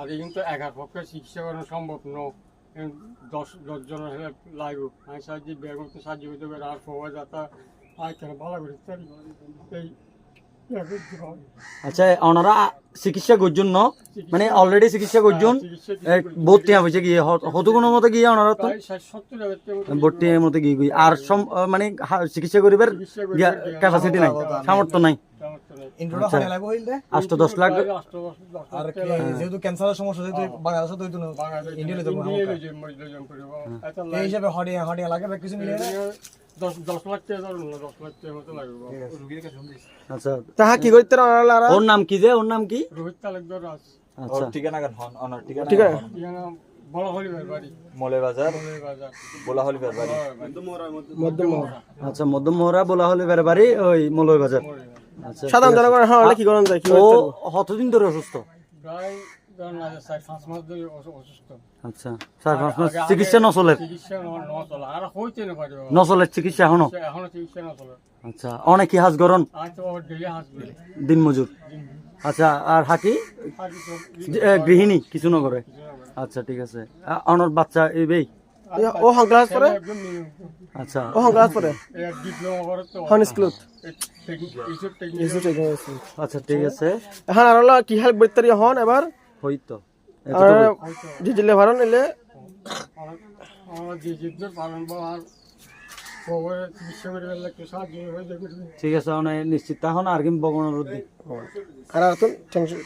আগে কিন্তু একার পক্ষে চিকিৎসা করানো সম্ভব নয়। 10 জনের হেল্প লাগবে। আমি সাহায্য বের করতে সাহায্য করতে পারি আর সবাই যাতা কেন ভালো করে এই আচ্ছা ওনারা চিকিৎসা করছেন ন মানে অলরেডি চিকিৎসা করছেন ভর্তি হয়েছে গিয়ে হতো কোনো মতো গিয়ে ওনারা তো 70,000 ভর্তি মতো গিয়ে গিয়ে আর মানে চিকিৎসা করিবার ক্যাপাসিটি নাই, সামর্থ্য নাই। ইন্ট্রোটা হয় লাগবে হইলে 8-10 লাখ। আর যেহেতু ক্যান্সারের সমস্যা যেহেতু বাংলাদেশে তো ইন্ডিয়াতে যাবো এই হিসাবে হডিয়া লাগে বা কিছু মিলে 10 লাখ টাকা ধরুন না, 10 লাখ টাকা মতো লাগবে। আচ্ছা তাহা কি করতে ওর নাম কি যে ওর নাম কি? রোহিত তালুকদার আছে। আচ্ছা ঠিকানা কেন হন অনার ঠিকানা ঠিক আছে বড় হলিবার বাড়ি, মলে বাজার বাজার বোলাহলি বাড়ি। মধ্যম আচ্ছা মধ্যম মোহরা বলা হলে বাড়ি ওই মলয় বাজার। আচ্ছা সাধারণ জনগণ হ্যাঁ কি করেন যায় কি ও করতে কতদিন ধরে অসুস্থ? প্রায় ধরুন 4-5 মাস ধরে অসুস্থ। আচ্ছা 4-5 মাস চিকিৎসা নচলে? চিকিৎসা নচলে আর হইতে না পারে নচলে চিকিৎসা এখনো? এখনো চিকিৎসা নচলে। আচ্ছা অনেক কি হাজ গরন আজ তো ডেলি হাসবে দিন মজুর। আচ্ছা আর হাকি গৃহিণী কিছু না করে? আচ্ছা ঠিক আছে। অনর বাচ্চা এই বেই? ও হন ক্লাস পড়ে আচ্ছা ও হন ক্লাস পড়ে ডিপ্লোমা করে তো হন স্কুলত এইসব টেকনিক আচ্ছা ঠিক আছে এখন আর কি হেল্প করতে হন এবার হইতো আর জিজিলে ভারন এলে আমরা যে জিদ্দর পালন আর খবর চিকিৎসা করে গেলে একটু সাহায্য হয়ে যাবে। ঠিক আছে নিশ্চিত এখন আর কি বগনের আর টেনশন